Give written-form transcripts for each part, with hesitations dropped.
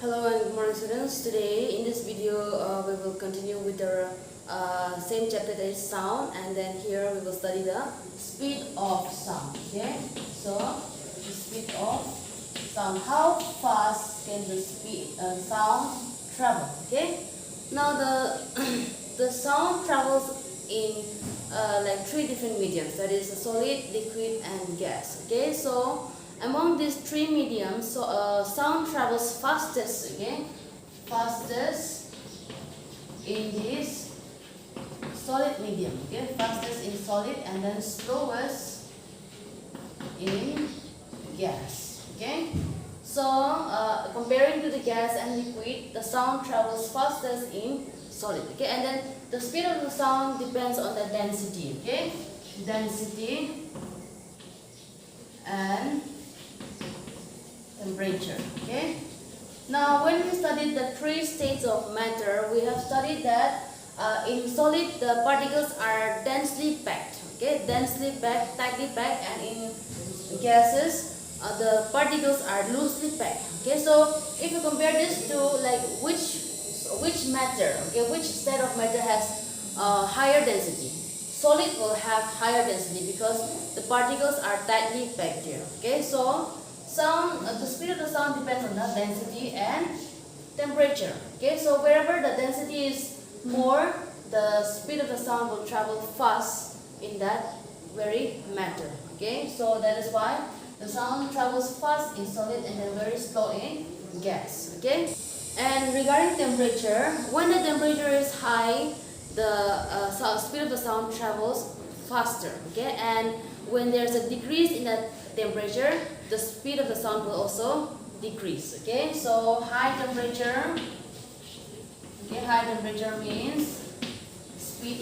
Hello and good morning students. Today in this video we will continue with the same chapter, that is sound, and then here we will study the speed of sound. Okay, so the speed of sound, how fast can the sound travel? Okay, now the the sound travels in like three different mediums, that is solid, liquid and gas. Okay, so among these three mediums, sound travels fastest, okay, fastest in this solid medium, okay, fastest in solid, and then slowest in gas, okay. So comparing to the gas and liquid, the sound travels fastest in solid, okay, and then the speed of the sound depends on the density, okay, density and temperature. Okay. Now, when we studied the three states of matter, we have studied that in solid the particles are densely packed. Okay, densely packed, tightly packed, and in gases the particles are loosely packed. Okay, so if you compare this to like which matter, okay, which state of matter has higher density? Solid will have higher density because the particles are tightly packed here. Okay, so the speed of the sound depends on the density and temperature. Okay, so wherever the density is more, the speed of the sound will travel fast in that very matter. Okay, so that is why the sound travels fast in solid and then very slow in gas. Okay, and regarding temperature, when the temperature is high, the speed of the sound travels faster. Okay, and when there's a decrease in the temperature, the speed of the sound will also decrease. Okay, so high temperature. Okay, high temperature means speed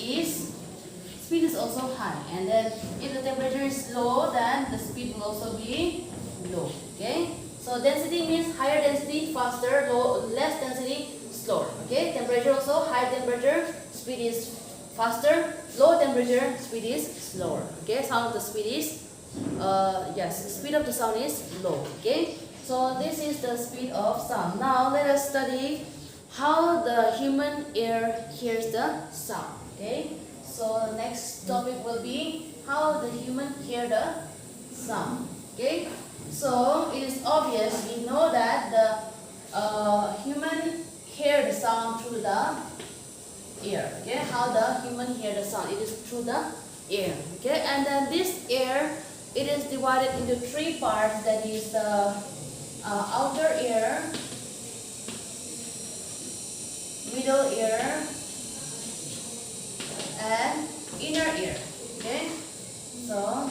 is also high, and then if the temperature is low, then the speed will also be low. Okay, so density means higher density, faster, less density, slower. Okay, temperature also, high temperature, speed is faster, low temperature, speed is slower. Okay, sound of the speed is yes, the speed of the sound is low. Okay, so this is the speed of sound. Now let us study how the human ear hears the sound. Okay, so the next topic will be how the human hear the sound. Okay, so it is obvious, we know that the human hear the sound through the ear. Okay, how the human hear the sound, it is through the ear. Okay, and then this ear, it is divided into three parts, that is the outer ear, middle ear and inner ear. Okay, so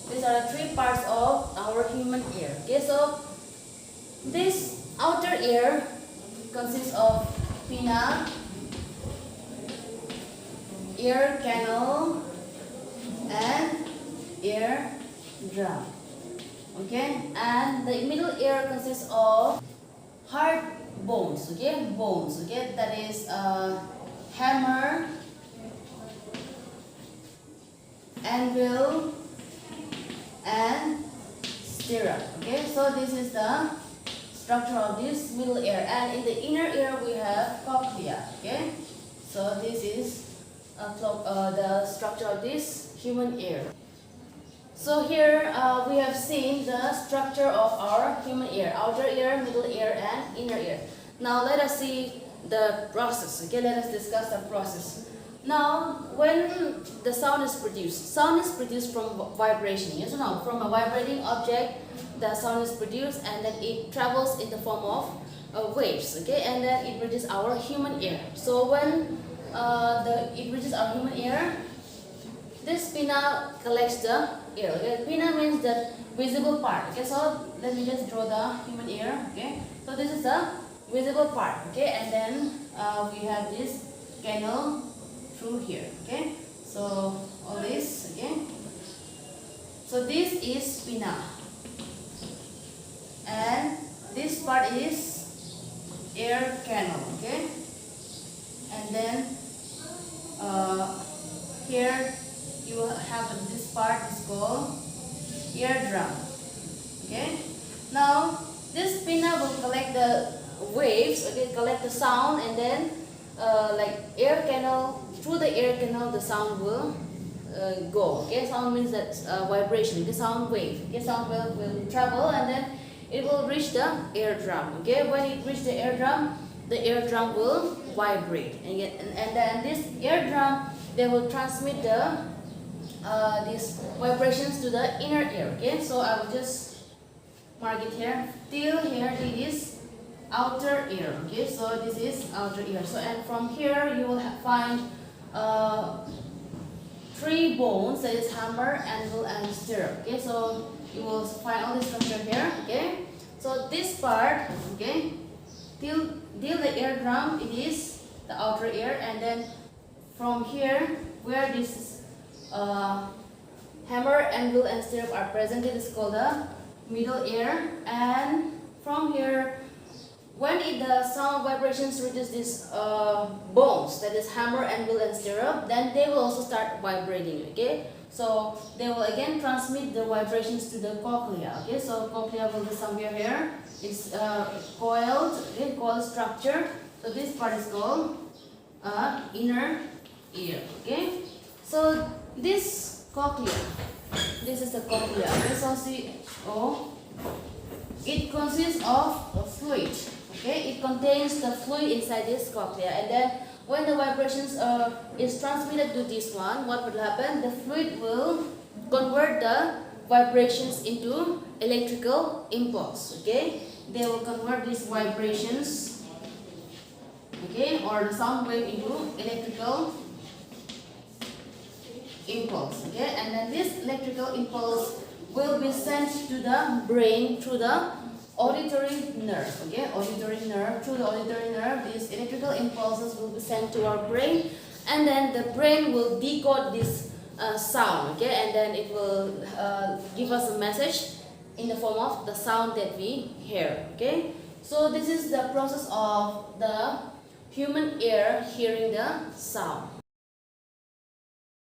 these are the three parts of our human ear. Okay, so this outer ear consists of pinna, ear canal and ear drum. Okay, and the middle ear consists of hard bones. Okay, bones. Okay, that is hammer, anvil and stirrup. Okay, so this is the structure of this middle ear, and in the inner ear we have cochlea. Okay, so this is the structure of this human ear. So here we have seen the structure of our human ear, outer ear, middle ear and inner ear. Now let us see the process. Okay, let us discuss the process. Now when the sound is produced from vibration. Yes or no? From a vibrating object, the sound is produced and then it travels in the form of waves. Okay, and then it reaches our human ear. So when it reaches our human ear, this pinna collects the ear. Okay, pinna means the visible part. Okay, so let me just draw the human ear. Okay, so this is the visible part. Okay, and then we have this canal through here. Okay, so all this. Okay, so this is pinna, and this part is ear canal. Okay, and then here you will have this part is called eardrum. Okay, now this pinna will collect the waves, okay, collect the sound, and then like air canal, through the air canal the sound will go. Okay, sound means that vibration, the sound wave. Okay, sound wave will travel and then it will reach the eardrum. Okay, when it reach the eardrum will vibrate, and then this eardrum, they will transmit these vibrations to the inner ear. Okay, so I will just mark it here. Till here it is outer ear. Okay, so this is outer ear. So and from here you will find three bones, that is hammer, anvil, and stirrup. Okay, so you will find all this structure here. Okay, so this part, okay, till the eardrum, it is the outer ear, and then from here where this hammer, anvil, and stirrup are present, it is called the middle ear. And from here, when the sound vibrations reaches these bones, that is hammer, anvil, and stirrup, then they will also start vibrating. Okay, so they will again transmit the vibrations to the cochlea. Okay, so cochlea will be somewhere here. It's coiled, okay, coiled structure. So this part is called inner ear. Okay, so this cochlea, this is the cochlea. Okay, so it consists of a fluid. Okay, it contains the fluid inside this cochlea, and then when the vibrations is transmitted to this one, what will happen? The fluid will convert the vibrations into electrical impulse. Okay, they will convert these vibrations, okay, or the sound wave into electrical impulse. Okay, and then this electrical impulse will be sent to the brain through the auditory nerve. Okay, auditory nerve. Through the auditory nerve, these electrical impulses will be sent to our brain, and then the brain will decode this sound. Okay, and then it will give us a message in the form of the sound that we hear. Okay, so this is the process of the human ear hearing the sound.